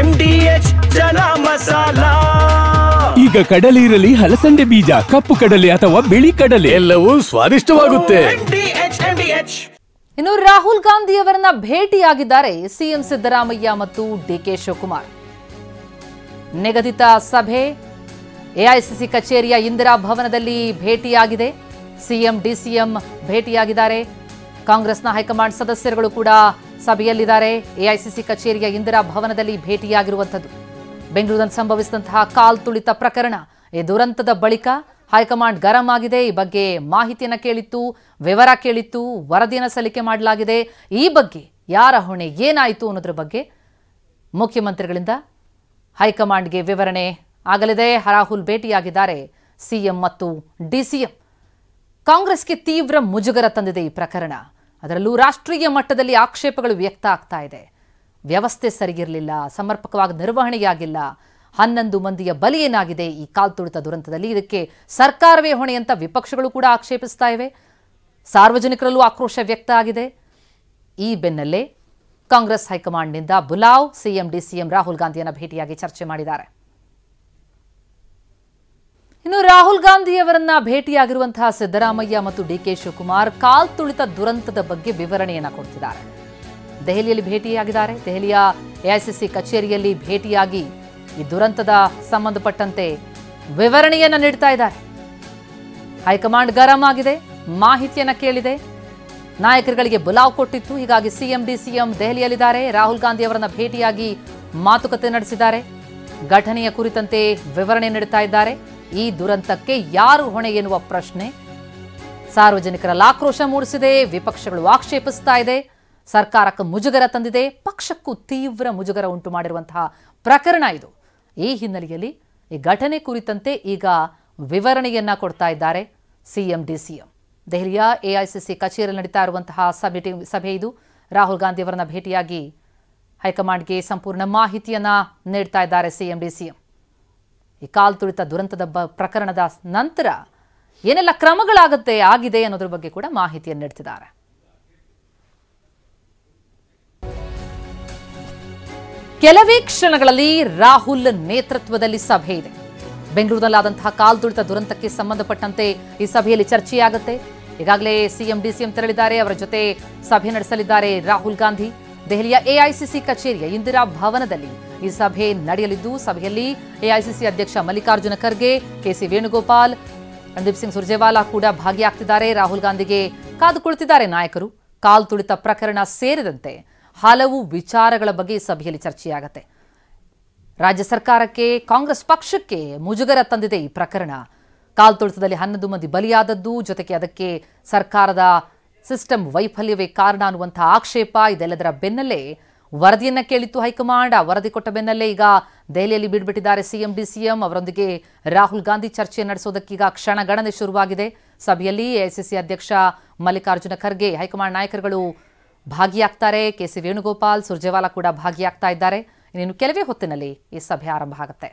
MDH ಜನ ಮಸಾಲಾ. ಈಗ ಕಡಲೆ ಇರಲಿ, ಹಲಸಂದೆ ಬೀಜ, ಕಪ್ಪು ಕಡಲೆ ಅಥವಾ ಬಿಳಿ ಕಡಲೆ, ಎಲ್ಲವೂ ಸ್ವಾದಿಷ್ಟವಾಗುತ್ತೆ. ಇನ್ನು ರಾಹುಲ್ ಗಾಂಧಿ ಅವರನ್ನ ಭೇಟಿಯಾಗಿದ್ದಾರೆ ಸಿಎಂ ಸಿದ್ದರಾಮಯ್ಯ ಮತ್ತು ಡಿಕೆ ಶಿವಕುಮಾರ್. ನಿಗದಿತ ಸಭೆ ಎಐಸಿಸಿ ಕಚೇರಿಯ ಇಂದಿರಾ ಭವನದಲ್ಲಿ ಭೇಟಿಯಾಗಿದೆ. CM DCM ಭೇಟಿಯಾಗಿದ್ದಾರೆ. ಕಾಂಗ್ರೆಸ್ನ ಹೈಕಮಾಂಡ್ ಸದಸ್ಯರುಗಳು ಕೂಡ ಸಭೆಯಲ್ಲಿದ್ದಾರೆ. ಎಐಸಿಸಿ ಕಚೇರಿಯ ಇಂದಿರಾ ಭವನದಲ್ಲಿ ಭೇಟಿಯಾಗಿರುವಂಥದ್ದು. ಬೆಂಗಳೂರಿನಲ್ಲಿ ಸಂಭವಿಸಿದಂತಹ ಕಾಲ್ತುಳಿತ ಪ್ರಕರಣ, ಈ ದುರಂತದ ಬಳಿಕ ಹೈಕಮಾಂಡ್ ಗರಂ ಆಗಿದೆ. ಈ ಬಗ್ಗೆ ಮಾಹಿತಿಯನ್ನು ಕೇಳಿತ್ತು, ವಿವರ ಕೇಳಿತ್ತು, ವರದಿಯನ್ನು ಸಲ್ಲಿಕೆ ಮಾಡಲಾಗಿದೆ. ಈ ಬಗ್ಗೆ ಯಾರ ಹೊಣೆ, ಏನಾಯಿತು ಅನ್ನೋದ್ರ ಬಗ್ಗೆ ಮುಖ್ಯಮಂತ್ರಿಗಳಿಂದ ಹೈಕಮಾಂಡ್ಗೆ ವಿವರಣೆ ಆಗಲಿದೆ. ರಾಹುಲ್ ಭೇಟಿಯಾಗಿದ್ದಾರೆ ಸಿಎಂ ಮತ್ತು ಡಿಸಿಎಂ. ಕಾಂಗ್ರೆಸ್ಗೆ ತೀವ್ರ ಮುಜುಗರ ತಂದಿದೆ ಈ ಪ್ರಕರಣ. ಅದರಲ್ಲೂ ರಾಷ್ಟ್ರೀಯ ಮಟ್ಟದಲ್ಲಿ ಆಕ್ಷೇಪಗಳು ವ್ಯಕ್ತ ಆಗ್ತಾ ಇದೆ. ವ್ಯವಸ್ಥೆ ಸರಿಗಿರಲಿಲ್ಲ, ಸಮರ್ಪಕವಾಗಿ ನಿರ್ವಹಣೆಯಾಗಿಲ್ಲ, 11 ಮಂದಿಯ ಬಲಿ ಏನಾಗಿದೆ ಈ ಕಾಲ್ತುಳಿತ ದುರಂತದಲ್ಲಿ. ಇದಕ್ಕೆ ಸರ್ಕಾರವೇ ಹೊಣೆ ಅಂತ ವಿಪಕ್ಷಗಳು ಕೂಡ ಆಕ್ಷೇಪಿಸ್ತಾ ಇವೆ. ಸಾರ್ವಜನಿಕರಲ್ಲೂ ಆಕ್ರೋಶ ವ್ಯಕ್ತ ಆಗಿದೆ. ಈ ಬೆನ್ನಲ್ಲೇ ಕಾಂಗ್ರೆಸ್ ಹೈಕಮಾಂಡ್ನಿಂದ ಬುಲಾವ್, ಸಿಎಂ ಡಿಸಿಎಂ ರಾಹುಲ್ ಗಾಂಧಿಯನ್ನ ಭೇಟಿಯಾಗಿ ಚರ್ಚೆ ಮಾಡಿದ್ದಾರೆ. ಇನ್ನು ರಾಹುಲ್ ಗಾಂಧಿ ಅವರನ್ನ ಭೇಟಿಯಾಗಿರುವಂತಹ ಸಿದ್ದರಾಮಯ್ಯ ಮತ್ತು ಡಿಕೆ ಶಿವಕುಮಾರ್ ಕಾಲ್ತುಳಿತ ದುರಂತದ ಬಗ್ಗೆ ವಿವರಣೆಯನ್ನ ಕೊಡ್ತಿದ್ದಾರೆ. ದೆಹಲಿಯಲ್ಲಿ ಭೇಟಿಯಾಗಿದ್ದಾರೆ. ದೆಹಲಿಯ ಎಐಸಿಸಿ ಕಚೇರಿಯಲ್ಲಿ ಭೇಟಿಯಾಗಿ ಈ ದುರಂತದ ಸಂಬಂಧಪಟ್ಟಂತೆ ವಿವರಣೆಯನ್ನ ನೀಡ್ತಾ ಇದ್ದಾರೆ. ಹೈಕಮಾಂಡ್ ಗರಂ ಆಗಿದೆ, ಮಾಹಿತಿಯನ್ನ ಕೇಳಿದೆ, ನಾಯಕರುಗಳಿಗೆ ಬುಲಾವ್ ಕೊಟ್ಟಿತ್ತು. ಹೀಗಾಗಿ ಸಿಎಂ ಡಿಸಿಎಂ ದೆಹಲಿಯಲ್ಲಿದ್ದಾರೆ. ರಾಹುಲ್ ಗಾಂಧಿ ಅವರನ್ನ ಭೇಟಿಯಾಗಿ ಮಾತುಕತೆ ನಡೆಸಿದ್ದಾರೆ. ಘಟನೆಯ ಕುರಿತಂತೆ ವಿವರಣೆ ನೀಡುತ್ತಾ ಇದ್ದಾರೆ. ಈ ದುರಂತಕ್ಕೆ ಯಾರು ಹೊಣೆ ಎನ್ನುವ ಪ್ರಶ್ನೆ ಸಾರ್ವಜನಿಕರಲ್ಲಿ ಆಕ್ರೋಶ ಮೂಡಿಸಿದೆ. ವಿಪಕ್ಷಗಳು ಆಕ್ಷೇಪಿಸ್ತಾ ಇದೆ. ಸರ್ಕಾರಕ್ಕೆ ಮುಜುಗರ ತಂದಿದೆ. ಪಕ್ಷಕ್ಕೂ ತೀವ್ರ ಮುಜುಗರ ಉಂಟು ಮಾಡಿರುವಂತಹ ಪ್ರಕರಣ ಇದು. ಈ ಹಿನ್ನೆಲೆಯಲ್ಲಿ ಈ ಘಟನೆ ಕುರಿತಂತೆ ಈಗ ವಿವರಣೆಯನ್ನ ಕೊಡ್ತಾ ಇದ್ದಾರೆ ಸಿಎಂ ಡಿಸಿಎಂ. ದೆಹಲಿಯ ಎಐಸಿಸಿ ಕಚೇರಿಯಲ್ಲಿ ನಡೀತಾ ಇರುವಂತಹ ಸಭೆ ಇದು. ರಾಹುಲ್ ಗಾಂಧಿ ಅವರನ್ನ ಭೇಟಿಯಾಗಿ ಹೈಕಮಾಂಡ್ಗೆ ಸಂಪೂರ್ಣ ಮಾಹಿತಿಯನ್ನ ನೀಡ್ತಾ ಇದ್ದಾರೆ ಸಿಎಂ ಡಿಸಿಎಂ. ಈ ಕಾಲ್ತುಳಿತ ದುರಂತದ ಪ್ರಕರಣದ ನಂತರ ಏನೆಲ್ಲ ಆಗಿದೆ ಅನ್ನೋದ್ರ ಬಗ್ಗೆ ಕೂಡ ಮಾಹಿತಿಯನ್ನು ನೀಡ್ತಿದ್ದಾರೆ. ಕೆಲವೇ ಕ್ಷಣಗಳಲ್ಲಿ ರಾಹುಲ್ ನೇತೃತ್ವದಲ್ಲಿ ಸಭೆ ಇದೆ. ಬೆಂಗಳೂರಿನಲ್ಲಾದಂತಹ ಕಾಲ್ತುಳಿತ ದುರಂತಕ್ಕೆ ಸಂಬಂಧಪಟ್ಟಂತೆ ಈ ಸಭೆಯಲ್ಲಿ ಚರ್ಚೆಯಾಗುತ್ತೆ. ಈಗಾಗಲೇ ಸಿಎಂ ಡಿಸಿಎಂ ತೆರಳಿದ್ದಾರೆ. ಅವರ ಜೊತೆ ಸಭೆ ನಡೆಸಲಿದ್ದಾರೆ ರಾಹುಲ್ ಗಾಂಧಿ. ದೆಹಲಿಯ ಎಐಸಿಸಿ ಕಚೇರಿಯ ಇಂದಿರಾ ಭವನದಲ್ಲಿ ಈ ಸಭೆ ನಡೆಯಲಿದ್ದು, ಸಭೆಯಲ್ಲಿ ಎಐಸಿಸಿ ಅಧ್ಯಕ್ಷ ಮಲ್ಲಿಕಾರ್ಜುನ ಖರ್ಗೆ, ಕೆಸಿ ವೇಣುಗೋಪಾಲ್, ರಣದೀಪ್ ಸಿಂಗ್ ಸುರ್ಜೇವಾಲಾ ಕೂಡ ಭಾಗಿಯಾಗ್ತಿದ್ದಾರೆ. ರಾಹುಲ್ ಗಾಂಧಿಗೆ ಕಾದು ಕುಳಿತಿದ್ದಾರೆ ನಾಯಕರು. ಕಾಲ್ತುಳಿತ ಪ್ರಕರಣ ಸೇರಿದಂತೆ ಹಲವು ವಿಚಾರಗಳ ಬಗ್ಗೆ ಈ ಸಭೆಯಲ್ಲಿ ಚರ್ಚೆಯಾಗುತ್ತೆ. ರಾಜ್ಯ ಸರ್ಕಾರಕ್ಕೆ, ಕಾಂಗ್ರೆಸ್ ಪಕ್ಷಕ್ಕೆ ಮುಜುಗರ ತಂದಿದೆ ಈ ಪ್ರಕರಣ. ಕಾಲ್ತುಳಿತದಲ್ಲಿ 11 ಮಂದಿ ಬಲಿಯಾದದ್ದು, ಜೊತೆಗೆ ಅದಕ್ಕೆ ಸರ್ಕಾರದ ಸಿಸ್ಟಮ್ ವೈಫಲ್ಯವೇ ಕಾರಣ ಅನ್ನುವಂತಹ ಆಕ್ಷೇಪ. ಇದೆಲ್ಲದರ ಬೆನ್ನಲ್ಲೇ ವರದಿಯನ್ನ ಕೇಳಿತ್ತು ಹೈಕಮಾಂಡ್. ಆ ವರದಿ ಕೊಟ್ಟ ಬೆನ್ನಲ್ಲೇ ಈಗ ದೆಹಲಿಯಲ್ಲಿ ಬೀಡ್ಬಿಟ್ಟಿದ್ದಾರೆ ಸಿಎಂ ಡಿಸಿಎಂ. ಅವರೊಂದಿಗೆ ರಾಹುಲ್ ಗಾಂಧಿ ಚರ್ಚೆ ನಡೆಸೋದಕ್ಕೀಗ ಕ್ಷಣಗಣನೆ ಶುರುವಾಗಿದೆ. ಸಭೆಯಲ್ಲಿ ಎಐಸಿಸಿ ಅಧ್ಯಕ್ಷ ಮಲ್ಲಿಕಾರ್ಜುನ ಖರ್ಗೆ, ಹೈಕಮಾಂಡ್ ನಾಯಕರುಗಳು ಭಾಗಿಯಾಗ್ತಾರೆ. ಕೆಸಿ ವೇಣುಗೋಪಾಲ್, ಸುರ್ಜೇವಾಲಾ ಕೂಡ ಭಾಗಿಯಾಗ್ತಾ ಇದ್ದಾರೆ. ಇನ್ನೇನು ಕೆಲವೇ ಹೊತ್ತಿನಲ್ಲಿ ಈ ಸಭೆ ಆರಂಭ ಆಗುತ್ತೆ.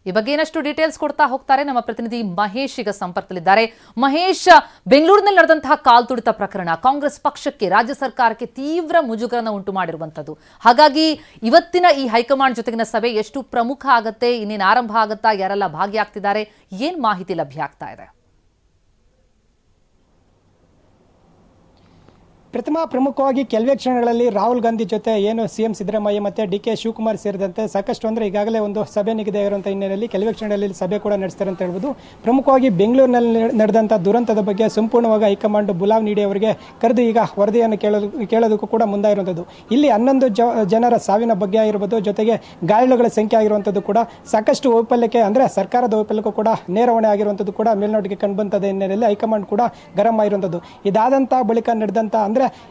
ಈ ಬಗ್ಗೆ ಏನಷ್ಟು ಡೀಟೇಲ್ಸ್ ಕೊಡ್ತಾ ಹೋಗ್ತಾರೆ ನಮ್ಮ ಪ್ರತಿನಿಧಿ ಮಹೇಶ್ ಈಗ ಸಂಪರ್ಕದಲ್ಲಿದ್ದಾರೆ. ಮಹೇಶ್, ಬೆಂಗಳೂರಿನಲ್ಲಿ ನಡೆದಂತಹ ಕಾಲ್ತುಳಿತ ಪ್ರಕರಣ ಕಾಂಗ್ರೆಸ್ ಪಕ್ಷಕ್ಕೆ, ರಾಜ್ಯ ಸರ್ಕಾರಕ್ಕೆ ತೀವ್ರ ಮುಜುಗರನ ಉಂಟು ಮಾಡಿರುವಂತದ್ದು. ಹಾಗಾಗಿ ಇವತ್ತಿನ ಈ ಹೈಕಮಾಂಡ್ ಜೊತೆಗಿನ ಸಭೆ ಎಷ್ಟು ಪ್ರಮುಖ ಆಗತ್ತೆ, ಇನ್ನೇನು ಆರಂಭ ಆಗುತ್ತಾ, ಯಾರೆಲ್ಲ ಭಾಗಿಯಾಗ್ತಿದ್ದಾರೆ, ಏನ್ ಮಾಹಿತಿ ಲಭ್ಯ ಆಗ್ತಾ ಇದೆ? ಪ್ರಮುಖವಾಗಿ ಕೆಲವೇ ಕ್ಷಣಗಳಲ್ಲಿ ರಾಹುಲ್ ಗಾಂಧಿ ಜೊತೆ ಏನು ಸಿಎಂ ಸಿದ್ದರಾಮಯ್ಯ ಮತ್ತು ಡಿಕೆ ಶಿವಕುಮಾರ್ ಸೇರಿದಂತೆ ಸಾಕಷ್ಟು ಅಂದರೆ ಈಗಾಗಲೇ ಒಂದು ಸಭೆ ನಿಗದಿ ಆಗಿರುವಂಥ ಹಿನ್ನೆಲೆಯಲ್ಲಿ ಕೆಲವೇ ಕ್ಷಣಗಳಲ್ಲಿ ಸಭೆ ಕೂಡ ನಡೆಸ್ತಾರೆ ಅಂತ ಹೇಳ್ಬೋದು. ಪ್ರಮುಖವಾಗಿ ಬೆಂಗಳೂರಿನಲ್ಲಿ ನಡೆದಂಥ ದುರಂತದ ಬಗ್ಗೆ ಸಂಪೂರ್ಣವಾಗಿ ಹೈಕಮಾಂಡ್ ಬುಲಾವ್ ನೀಡಿ ಅವರಿಗೆ ಕರೆದು ಈಗ ವರದಿಯನ್ನು ಕೇಳೋದಕ್ಕೂ ಕೂಡ ಮುಂದಾಗಿರುವಂಥದ್ದು. ಇಲ್ಲಿ 11 ಜನರ ಸಾವಿನ ಬಗ್ಗೆ ಆಗಿರ್ಬೋದು, ಜೊತೆಗೆ ಗಾಯಾಳುಗಳ ಸಂಖ್ಯೆ ಆಗಿರುವಂಥದ್ದು ಕೂಡ ಸಾಕಷ್ಟು ವೈಫಲ್ಯಕ್ಕೆ, ಅಂದರೆ ಸರ್ಕಾರದ ವೈಫಲ್ಯಕ್ಕೂ ಕೂಡ ನೇರ ಹೊಣೆ ಆಗಿರುವಂಥದ್ದು ಕೂಡ ಮೇಲ್ನೋಟಿಗೆ ಕಂಡುಬಂತದ ಹಿನ್ನೆಲೆಯಲ್ಲಿ ಹೈಕಮಾಂಡ್ ಕೂಡ ಗರಂ ಆಗಿರುವಂಥದ್ದು. ಇದಾದಂಥ ಬಳಿಕ ನಡೆದಂಥ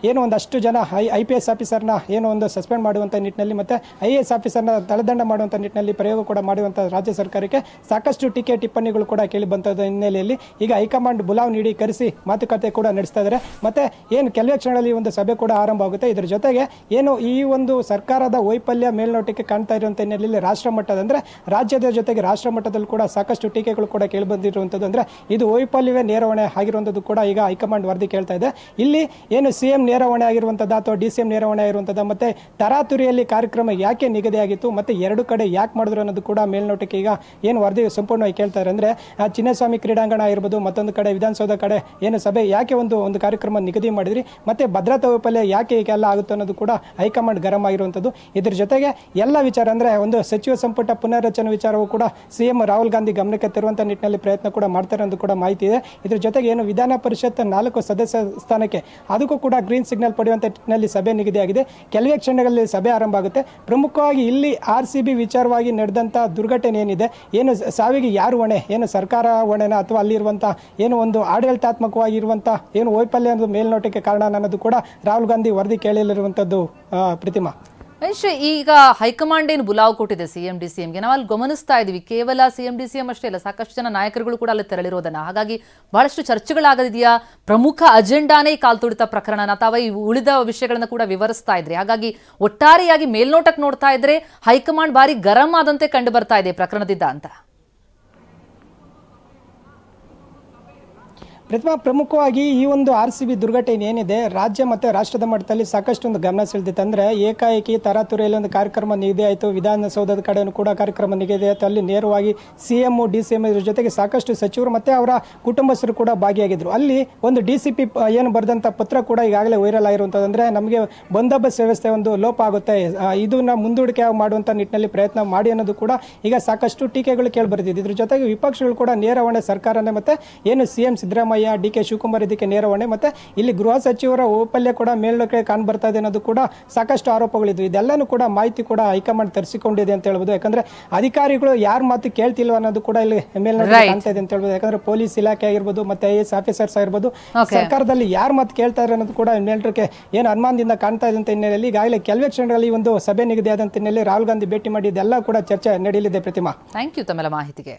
ಏನು ಒಂದಷ್ಟು ಜನ IPS ಆಫೀಸರ್ನ ಏನು ಒಂದು ಸಸ್ಪೆಂಡ್ ಮಾಡುವಂಥ ನಿಟ್ಟಿನಲ್ಲಿ ಮತ್ತು IAS ಆಫೀಸರ್ನ ತಲೆದಂಡ ಮಾಡುವಂಥ ನಿಟ್ಟಿನಲ್ಲಿ ಪ್ರಯೋಗ ಕೂಡ ಮಾಡುವಂಥ ರಾಜ್ಯ ಸರ್ಕಾರಕ್ಕೆ ಸಾಕಷ್ಟು ಟೀಕೆ ಟಿಪ್ಪಣಿಗಳು ಕೂಡ ಕೇಳಿ ಬಂತದ ಹಿನ್ನೆಲೆಯಲ್ಲಿ ಈಗ ಹೈಕಮಾಂಡ್ ಬುಲಾವ್ ನೀಡಿ ಕರೆಸಿ ಮಾತುಕತೆ ಕೂಡ ನಡೆಸ್ತಾ ಇದ್ದಾರೆ. ಮತ್ತೆ ಏನು ಕೆಲವೇ ಕ್ಷಣಗಳಲ್ಲಿ ಒಂದು ಸಭೆ ಕೂಡ ಆರಂಭ ಆಗುತ್ತೆ. ಇದರ ಜೊತೆಗೆ ಏನು ಈ ಒಂದು ಸರ್ಕಾರದ ವೈಫಲ್ಯ ಮೇಲ್ನೋಟಕ್ಕೆ ಕಾಣ್ತಾ ಇರುವಂಥ ಹಿನ್ನೆಲೆಯಲ್ಲಿ ರಾಷ್ಟ್ರ ಮಟ್ಟದ, ಅಂದರೆ ರಾಜ್ಯದ ಜೊತೆಗೆ ರಾಷ್ಟ್ರ ಮಟ್ಟದಲ್ಲಿ ಕೂಡ ಸಾಕಷ್ಟು ಟೀಕೆಗಳು ಕೂಡ ಕೇಳಿ ಬಂದಿರುವಂಥದ್ದು. ಅಂದರೆ ಇದು ವೈಫಲ್ಯವೇ ನೇರ ಹೊಣೆ ಆಗಿರುವಂಥದ್ದು ಕೂಡ ಈಗ ಹೈಕಮಾಂಡ್ ವರದಿ ಕೇಳ್ತಾ ಇದೆ. ಇಲ್ಲಿ ಏನು CM ನೇರ ಹೊಣೆ ಆಗಿರುವಂಥದ್ದು ಅಥವಾ DCM ನೇರ ಹೊಣೆ ಆಗಿರುವಂಥದ್ದು ಮತ್ತೆ ತರಾತುರಿಯಲ್ಲಿ ಕಾರ್ಯಕ್ರಮ ಯಾಕೆ ನಿಗದಿಯಾಗಿತ್ತು ಮತ್ತೆ ಎರಡು ಕಡೆ ಯಾಕೆ ಮಾಡಿದ್ರು ಅನ್ನೋದು ಕೂಡ ಮೇಲ್ನೋಟಕ್ಕೆ ಈಗ ಏನು ವರದಿ ಸಂಪೂರ್ಣವಾಗಿ ಕೇಳ್ತಾರೆ ಅಂದ್ರೆ ಚಿನ್ನಸ್ವಾಮಿ ಕ್ರೀಡಾಂಗಣ ಆಗಿರ್ಬೋದು, ಮತ್ತೊಂದು ಕಡೆ ವಿಧಾನಸೌಧ ಕಡೆ ಏನು ಸಭೆ ಯಾಕೆ ಒಂದು ಕಾರ್ಯಕ್ರಮ ನಿಗದಿ ಮಾಡಿದ್ರಿ, ಮತ್ತೆ ಭದ್ರತಾ ವೈಫಲ್ಯ ಯಾಕೆ ಹೀಗೆಲ್ಲ ಆಗುತ್ತೆ ಅನ್ನೋದು ಕೂಡ ಹೈಕಮಾಂಡ್ ಗರಂ ಆಗಿರುವಂಥದ್ದು. ಇದ್ರ ಜೊತೆಗೆ ಎಲ್ಲ ವಿಚಾರ ಅಂದ್ರೆ ಒಂದು ಸಚಿವ ಸಂಪುಟ ಪುನರ್ರಚನೆ ವಿಚಾರವೂ ಕೂಡ CM ರಾಹುಲ್ ಗಾಂಧಿ ಗಮನಕ್ಕೆ ತರುವಂತ ನಿಟ್ಟಿನಲ್ಲಿ ಪ್ರಯತ್ನ ಕೂಡ ಮಾಡ್ತಾರೆ ಅನ್ನೋದು ಕೂಡ ಮಾಹಿತಿ ಇದೆ. ಇದ್ರ ಜೊತೆಗೆ ಏನು ವಿಧಾನ ಪರಿಷತ್ 4 ಸದಸ್ಯ ಸ್ಥಾನಕ್ಕೆ ಅದಕ್ಕೂ ಕೂಡ ಗ್ರೀನ್ ಸಿಗ್ನಲ್ ಪಡೆಯುವಂತ ನಿಟ್ಟಿನಲ್ಲಿ ಸಭೆ ನಿಗದಿಯಾಗಿದೆ. ಕೆಲವೇ ಕ್ಷಣಗಳಲ್ಲಿ ಸಭೆ ಆರಂಭ ಆಗುತ್ತೆ. ಪ್ರಮುಖವಾಗಿ ಇಲ್ಲಿ RCB ವಿಚಾರವಾಗಿ ನಡೆದಂತ ದುರ್ಘಟನೆ ಏನಿದೆ, ಏನು ಸಾವಿಗೆ ಯಾರು ಹೊಣೆ, ಏನು ಸರ್ಕಾರ ಹೊಣೆನ ಅಥವಾ ಅಲ್ಲಿರುವಂತಹ ಏನು ಒಂದು ಆಡಳಿತಾತ್ಮಕವಾಗಿರುವಂತಹ ಏನು ವೈಫಲ್ಯ ಅನ್ನೋದು ಮೇಲ್ನೋಟಕ್ಕೆ ಕಾರಣ ಅನ್ನೋದು ಕೂಡ ರಾಹುಲ್ ಗಾಂಧಿ ವರದಿ ಕೇಳಲಿರುವಂತದ್ದು. ಪ್ರತಿಮಾ, ಈಗ ಹೈಕಮಾಂಡ್ ಏನು ಬುಲಾವ್ ಕೊಟ್ಟಿದೆ CM DCMಗೆ, ನಾವು ಅಲ್ಲಿ ಗಮನಿಸ್ತಾ ಇದೀವಿ. ಕೇವಲ CM DCM ಅಷ್ಟೇ ಇಲ್ಲ, ಸಾಕಷ್ಟು ಜನ ನಾಯಕರುಗಳು ಕೂಡ ಅಲ್ಲಿ ತೆರಳಿರೋದನ್ನ, ಹಾಗಾಗಿ ಬಹಳಷ್ಟು ಚರ್ಚೆಗಳಾಗದಿದೆಯಾ? ಪ್ರಮುಖ ಅಜೆಂಡಾನೇ ಕಾಲ್ತುಳಿತ ಪ್ರಕರಣ ಅಥವಾ ಈ ಉಳಿದ ವಿಷಯಗಳನ್ನ ಕೂಡ ವಿವರಿಸ್ತಾ ಇದ್ರಿ. ಹಾಗಾಗಿ ಒಟ್ಟಾರೆಯಾಗಿ ಮೇಲ್ನೋಟಕ್ಕೆ ನೋಡ್ತಾ ಇದ್ರೆ ಹೈಕಮಾಂಡ್ ಬಾರಿ ಗರಂ ಆದಂತೆ ಕಂಡು ಬರ್ತಾ ಇದೆ ಪ್ರಕರಣದಿಂದ ಅಂತ. ಪ್ರತಿಮಾ, ಪ್ರಮುಖವಾಗಿ ಈ ಒಂದು RCB ದುರ್ಘಟನೆ ಏನಿದೆ ರಾಜ್ಯ ಮತ್ತು ರಾಷ್ಟ್ರದ ಮಟ್ಟದಲ್ಲಿ ಸಾಕಷ್ಟು ಒಂದು ಗಮನ ಸೆಳೆದಿತ್ತು. ಅಂದ್ರೆ ಏಕಾಏಕಿ ತರಾತುರಿಯಲ್ಲಿ ಒಂದು ಕಾರ್ಯಕ್ರಮ ನಿಗದಿ ಆಯಿತು, ವಿಧಾನಸೌಧದ ಕಡೆಯೂ ಕೂಡ ಕಾರ್ಯಕ್ರಮ ನಿಗದಿ ಆಯಿತು. ಅಲ್ಲಿ ನೇರವಾಗಿ CM DCM ಇದ್ರ ಜೊತೆಗೆ ಸಾಕಷ್ಟು ಸಚಿವರು ಮತ್ತೆ ಅವರ ಕುಟುಂಬಸ್ಥರು ಕೂಡ ಭಾಗಿಯಾಗಿದ್ರು. ಅಲ್ಲಿ ಒಂದು DCP ಏನು ಬರೆದಂತ ಪತ್ರ ಕೂಡ ಈಗಾಗಲೇ ವೈರಲ್ ಆಗಿರುವಂಥದ್ದು. ಅಂದ್ರೆ ನಮಗೆ ಬಂದೋಬಸ್ತ್ ವ್ಯವಸ್ಥೆ ಒಂದು ಲೋಪ ಆಗುತ್ತೆ, ಇದನ್ನ ಮುಂದೂಡಿಕೆ ಮಾಡುವಂತ ನಿಟ್ಟಿನಲ್ಲಿ ಪ್ರಯತ್ನ ಮಾಡಿ ಅನ್ನೋದು ಕೂಡ ಈಗ ಸಾಕಷ್ಟು ಟೀಕೆಗಳು ಕೇಳಿ ಬರ್ತಿದೆ. ಇದ್ರ ಜೊತೆಗೆ ವಿಪಕ್ಷಗಳು ಕೂಡ ನೇರ ಹೊಣೆ ಸರ್ಕಾರನೇ, ಮತ್ತೆ ಏನು CM ಸಿದ್ದರಾಮಯ್ಯ DK ಶಿವಕುಮಾರ್ ಇದಕ್ಕೆ ನೇರ ಹೊಣೆ, ಮತ್ತೆ ಇಲ್ಲಿ ಗೃಹ ಸಚಿವರ ವೈಫಲ್ಯ ಕೂಡ ಮೇಲ್ನೋಟಕ್ಕೆ ಕಾಣ್ ಬರ್ತಾ ಇದೆ ಅನ್ನೋದು ಕೂಡ ಸಾಕಷ್ಟು ಆರೋಪಗಳಿದ್ವು. ಇದೆಲ್ಲಾನು ಕೂಡ ಮಾಹಿತಿ ಕೂಡ ಹೈಕಮಾಂಡ್ ತರಿಸಿಕೊಂಡಿದೆ ಅಂತ ಹೇಳ್ಬೋದು. ಯಾಕಂದ್ರೆ ಅಧಿಕಾರಿಗಳು ಯಾರ ಮಾತು ಕೇಳ್ತಿಲ್ವ ಅನ್ನೋದು ಕೂಡ ಇಲ್ಲಿ ಮೇಲ್ನೋಟಕ್ಕೆ ಕಾಣ್ತಾ ಇದೆ ಅಂತ ಹೇಳ್ಬೋದು. ಯಾಕಂದ್ರೆ ಪೊಲೀಸ್ ಇಲಾಖೆ ಆಗಿರ್ಬೋದು, ಮತ್ತೆ IAS ಆಫೀಸರ್ಸ್ ಆಗಿರ್ಬೋದು, ಸರ್ಕಾರದಲ್ಲಿ ಯಾರ ಮಾತು ಕೇಳ್ತಾ ಇರೋ ಅನ್ನೋದು ಕೂಡ ಮೇಲ್ನೋಟಕ್ಕೆ ಏನು ಅನುಮಾನದಿಂದ ಕಾಣ್ತಾ ಇದೆ ಅಂತ ಹಿನ್ನೆಲೆಯಲ್ಲಿ ಈಗಾಗಲೇ ಕೆಲವೇ ಕ್ಷಣಗಳಲ್ಲಿ ಒಂದು ಸಭೆ ನಿಗದಿ ಆದಂತ ಹಿನ್ನೆಲೆಯಲ್ಲಿ ರಾಹುಲ್ ಗಾಂಧಿ ಭೇಟಿ ಮಾಡಿ ಇದೆಲ್ಲ ಕೂಡ ಚರ್ಚೆ ನಡೆಯಲಿದೆ. ಪ್ರತಿಮಾ, ಥ್ಯಾಂಕ್ ಯು ತಮ್ಮೆಲ್ಲ ಮಾಹಿತಿಗೆ.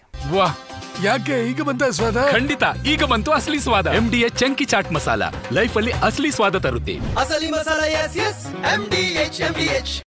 ಯಾಕೆ ಈಗ ಬಂತ ಸ್ವಾದ? ಖಂಡಿತ ಈಗ ಬಂತು ಅಸಲಿ ಸ್ವಾದ. MDH chunky chaat masala life ಅಲ್ಲಿ ಅಸಲಿ ಸ್ವಾದ ತರುತ್ತೆ. ಅಸಲಿ ಮಸಾಲ, MDH